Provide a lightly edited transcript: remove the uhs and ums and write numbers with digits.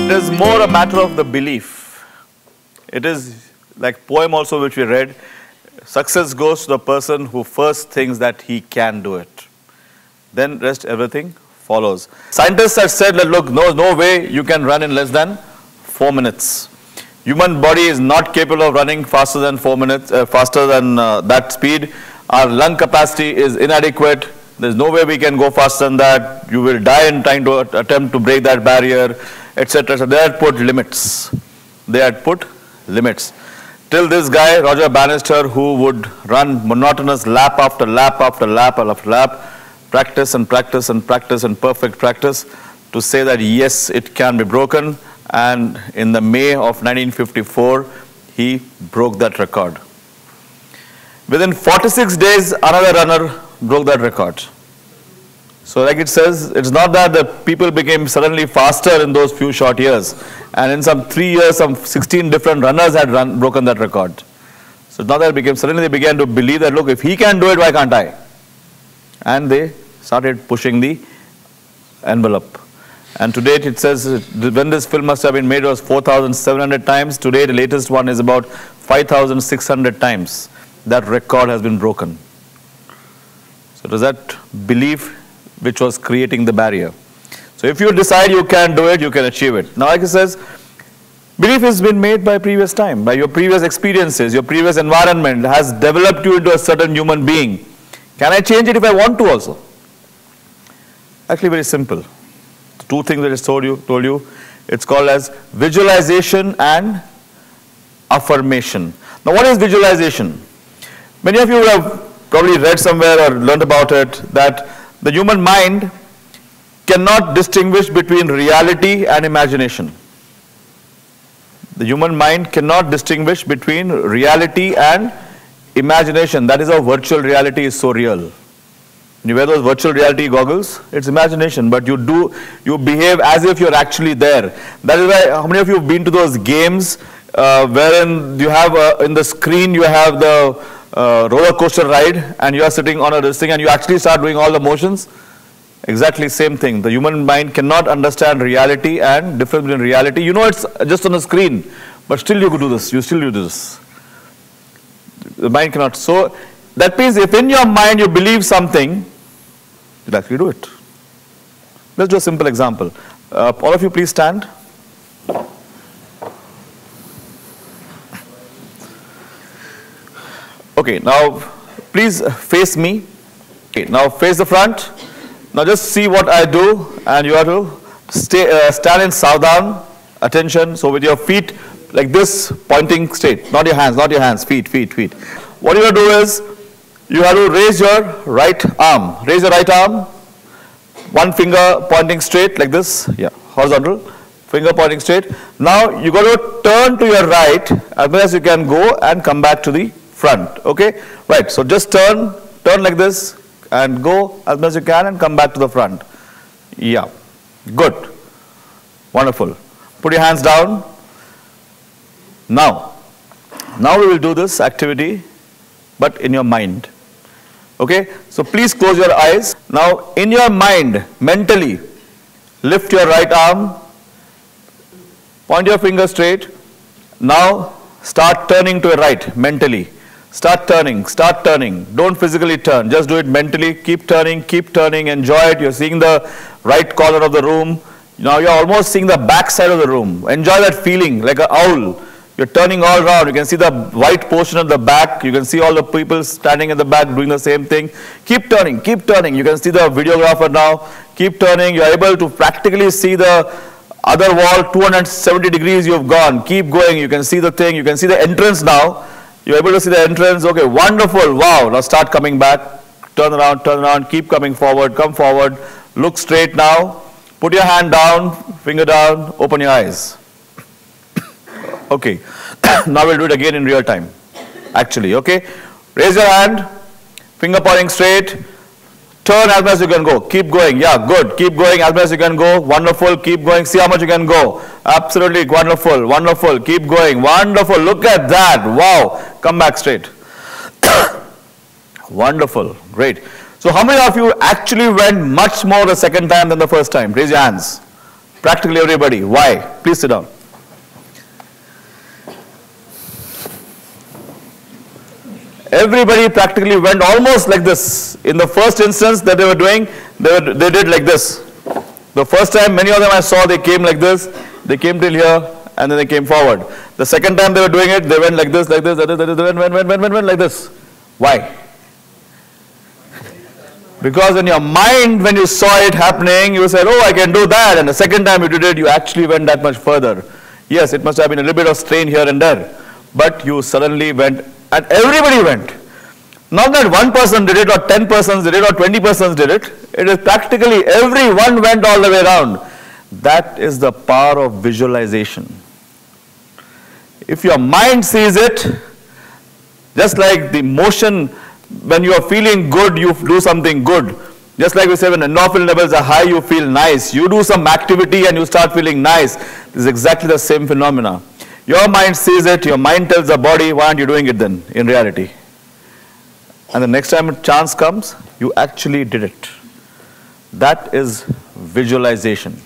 It is more a matter of the belief. It is like poem also which we read. Success goes to the person who first thinks that he can do it. Then rest everything follows. Scientists have said that look, no way you can run in less than 4 minutes. Human body is not capable of running faster than 4 minutes, faster than that speed. Our lung capacity is inadequate. There's no way we can go faster than that. You will die in trying to attempt to break that barrier, etc. So they had put limits. They had put limits. Till this guy, Roger Bannister, who would run monotonous lap after lap after lap after lap, practice and practice and practice and perfect practice to say that yes, it can be broken. And in the May of 1954, he broke that record. Within 46 days, another runner broke that record. So like it says, it's not that the people became suddenly faster in those few short years. And in some 3 years, some 16 different runners had broken that record. So it's not that it became, suddenly they began to believe that, look, if he can do it, why can't I? And they started pushing the envelope. And to date, it says, when this film must have been made, it was 4,700 times. Today, the latest one is about 5,600 times. That record has been broken. So it was that belief which was creating the barrier. So if you decide you can do it, you can achieve it. Now, like it says, belief has been made by previous time, by your previous experiences, your previous environment has developed you into a certain human being. Can I change it if I want to also? Actually, very simple. The two things that I told you, it's called as visualization and affirmation. Now, what is visualization? Many of you would have probably read somewhere or learned about it that the human mind cannot distinguish between reality and imagination. The human mind cannot distinguish between reality and imagination. That is how virtual reality is so real. When you wear those virtual reality goggles, it's imagination, but you behave as if you're actually there. That is why, how many of you have been to those games wherein you have in the screen you have the roller coaster ride and you are sitting on this thing and you actually start doing all the motions? Exactly same thing. The human mind cannot understand reality and difference between reality. You know it's just on the screen, but still you could do this. You still do this. The mind cannot. So that means if in your mind you believe something, you'll actually do it. Let's do a simple example. All of you please stand. Okay, now please face me. Okay, now face the front. Now just see what I do, and you have to stand in Savdhan, attention. So with your feet like this, pointing straight, not your hands, feet. What you have to do is, you have to raise your right arm. Raise your right arm, one finger pointing straight like this, yeah, horizontal, finger pointing straight. Now you got to turn to your right as much as you can go and come back to the front, okay? Right, so just turn like this and go as much as you can and come back to the front. Yeah, good, wonderful. Put your hands down. Now we will do this activity, but in your mind, okay? So please close your eyes. Now in your mind, mentally, lift your right arm, point your finger straight. Now start turning to your right, mentally. Start turning. Don't physically turn, just do it mentally. Keep turning, enjoy it. You're seeing the right corner of the room. Now you're almost seeing the back side of the room. Enjoy that feeling like an owl. You're turning all around. You can see the white portion at the back. You can see all the people standing in the back doing the same thing. Keep turning. You can see the videographer now. Keep turning. You're able to practically see the other wall, 270 degrees you've gone. Keep going. You can see the thing. You can see the entrance now. You're able to see the entrance. Okay, wonderful. Wow. Now start coming back. Turn around. Keep coming forward. Come forward. Look straight now. Put your hand down, finger down. Open your eyes. Okay. Now we'll do it again in real time. Actually, okay. Raise your hand. Finger pointing straight. Turn as much as you can go. Keep going. Yeah, good. Keep going as much as you can go. Wonderful. Keep going. See how much you can go. Absolutely wonderful. Keep going. Wonderful. Look at that. Wow. Come back straight. Wonderful. Great. So how many of you actually went much more the second time than the first time? Raise your hands. Practically everybody. Why? Please sit down. Everybody practically went almost like this. In the first instance that they were doing, they did like this. The first time, many of them I saw, they came like this. They came till here, and then they came forward. The second time they were doing it, they went like this, like this, like this, went like this. Why? Because in your mind, when you saw it happening, you said, oh, I can do that. And the second time you did it, you actually went that much further. Yes, it must have been a little bit of strain here and there. But you suddenly went, and everybody went. Not that one person did it, or 10 persons did it, or 20 persons did it. It is practically everyone went all the way around. That is the power of visualization. If your mind sees it, just like the motion, when you are feeling good, you do something good. Just like we say, when endorphin levels are high, you feel nice. You do some activity and you start feeling nice. This is exactly the same phenomena. Your mind sees it, your mind tells the body, why aren't you doing it then, in reality? And the next time a chance comes, you actually did it. That is visualization.